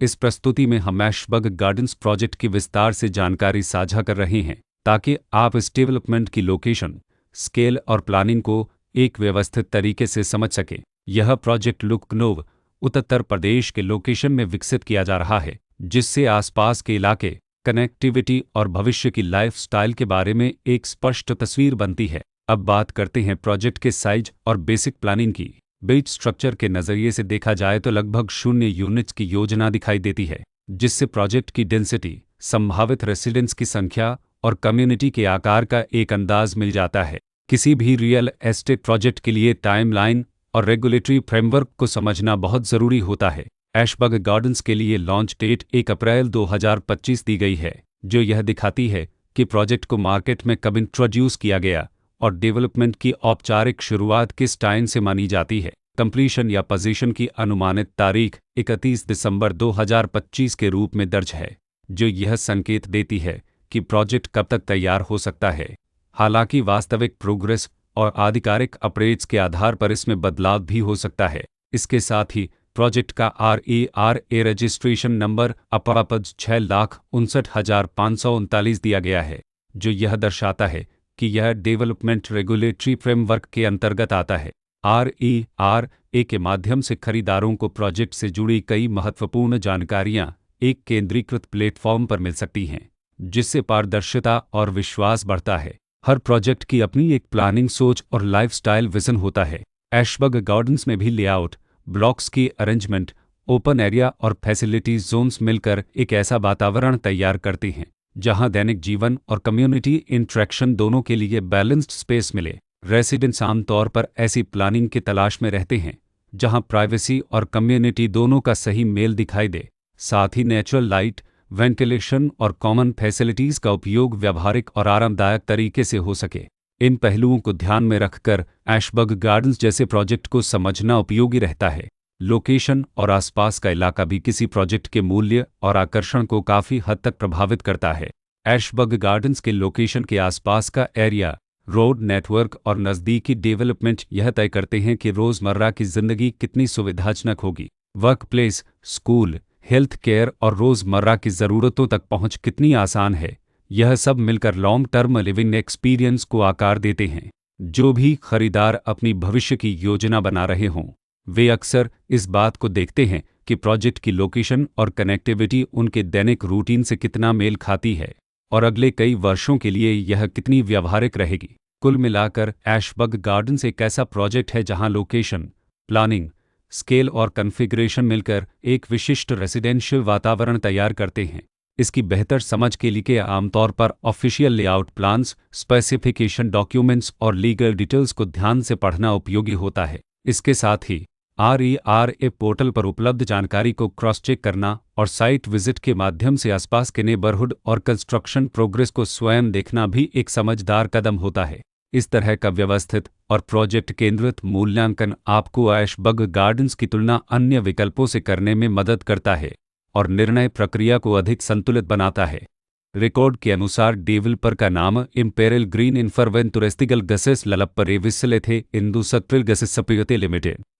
इस प्रस्तुति में हम ऐशबर्ग गार्डन्स प्रोजेक्ट की विस्तार से जानकारी साझा कर रहे हैं ताकि आप इस डेवलपमेंट की लोकेशन, स्केल और प्लानिंग को एक व्यवस्थित तरीके से समझ सकें। यह प्रोजेक्ट लखनऊ, उत्तर प्रदेश के लोकेशन में विकसित किया जा रहा है, जिससे आसपास के इलाके, कनेक्टिविटी और भविष्य की लाइफस्टाइल के बारे में एक स्पष्ट तस्वीर बनती है। अब बात करते हैं प्रोजेक्ट के साइज और बेसिक प्लानिंग की। बेस स्ट्रक्चर के नज़रिए से देखा जाए तो लगभग 0 यूनिट्स की योजना दिखाई देती है, जिससे प्रोजेक्ट की डेंसिटी, संभावित रेसिडेंट्स की संख्या और कम्युनिटी के आकार का एक अंदाज मिल जाता है। किसी भी रियल एस्टेट प्रोजेक्ट के लिए टाइमलाइन और रेगुलेटरी फ्रेमवर्क को समझना बहुत ज़रूरी होता है। ऐशबर्ग गार्डन्स के लिए लॉन्च डेट 1 अप्रैल 2025 दी गई है, जो यह दिखाती है कि प्रोजेक्ट को मार्केट में कब इंट्रोड्यूस किया गया और डेवलपमेंट की औपचारिक शुरुआत किस टाइम से मानी जाती है। कंप्लीशन या पोजीशन की अनुमानित तारीख 31 दिसंबर 2025 के रूप में दर्ज है, जो यह संकेत देती है कि प्रोजेक्ट कब तक तैयार हो सकता है। हालांकि वास्तविक प्रोग्रेस और आधिकारिक अपडेट्स के आधार पर इसमें बदलाव भी हो सकता है। इसके साथ ही प्रोजेक्ट का RERA रजिस्ट्रेशन नंबर अपापद 6,59,539 दिया गया है, जो यह दर्शाता है कि यह डेवलपमेंट रेगुलेटरी फ्रेमवर्क के अंतर्गत आता है। RERA के माध्यम से खरीदारों को प्रोजेक्ट से जुड़ी कई महत्वपूर्ण जानकारियां एक केंद्रीकृत प्लेटफॉर्म पर मिल सकती हैं, जिससे पारदर्शिता और विश्वास बढ़ता है। हर प्रोजेक्ट की अपनी एक प्लानिंग सोच और लाइफस्टाइल विजन होता है। ऐशबर्ग गार्डन्स में भी लेआउट, ब्लॉक्स की अरेंजमेंट, ओपन एरिया और फैसिलिटी जोन्स मिलकर एक ऐसा वातावरण तैयार करते हैं जहां दैनिक जीवन और कम्युनिटी इंटरेक्शन दोनों के लिए बैलेंस्ड स्पेस मिले। रेसिडेंट्स आमतौर पर ऐसी प्लानिंग की तलाश में रहते हैं जहां प्राइवेसी और कम्युनिटी दोनों का सही मेल दिखाई दे। साथ ही नेचुरल लाइट, वेंटिलेशन और कॉमन फैसिलिटीज़ का उपयोग व्यावहारिक और आरामदायक तरीके से हो सके। इन पहलुओं को ध्यान में रखकर ऐशबर्ग गार्डन्स जैसे प्रोजेक्ट को समझना उपयोगी रहता है। लोकेशन और आसपास का इलाका भी किसी प्रोजेक्ट के मूल्य और आकर्षण को काफ़ी हद तक प्रभावित करता है। ऐशबर्ग गार्डन्स के लोकेशन के आसपास का एरिया, रोड नेटवर्क और नज़दीकी डेवलपमेंट यह तय करते हैं कि रोज़मर्रा की ज़िंदगी कितनी सुविधाजनक होगी। Work place, school, health care और रोज़मर्रा की ज़रूरतों तक पहुंच कितनी आसान है। यह सब मिलकर लॉन्ग टर्म लिविंग एक्सपीरियंस को आकार देते हैं। जो भी खरीदार अपनी भविष्य की योजना बना रहे हों, वे अक्सर इस बात को देखते हैं कि प्रोजेक्ट की लोकेशन और कनेक्टिविटी उनके दैनिक रूटीन से कितना मेल खाती है और अगले कई वर्षों के लिए यह कितनी व्यावहारिक रहेगी। कुल मिलाकर ऐशबर्ग गार्डन्स एक ऐसा प्रोजेक्ट है जहां लोकेशन, प्लानिंग, स्केल और कॉन्फ़िगरेशन मिलकर एक विशिष्ट रेसिडेंशियल वातावरण तैयार करते हैं। इसकी बेहतर समझ के लिए आमतौर पर official layout plans, specification documents और लीगल डिटेल्स को ध्यान से पढ़ना उपयोगी होता है। इसके साथ ही RERA पोर्टल पर उपलब्ध जानकारी को क्रॉस चेक करना और साइट विजिट के माध्यम से आसपास के नेबरहुड और कंस्ट्रक्शन प्रोग्रेस को स्वयं देखना भी एक समझदार कदम होता है। इस तरह का व्यवस्थित और प्रोजेक्ट केंद्रित मूल्यांकन आपको ऐशबर्ग गार्डन्स की तुलना अन्य विकल्पों से करने में मदद करता है और निर्णय प्रक्रिया को अधिक संतुलित बनाता है। रिकॉर्ड के अनुसार डेवलपर का नाम इम्पेरियल ग्रीन इन्फ्रावेंतुरेस्टिगल गसेस ललप्परे विसले थे इंदु सत्रिल गसेस सपयोते लिमिटेड।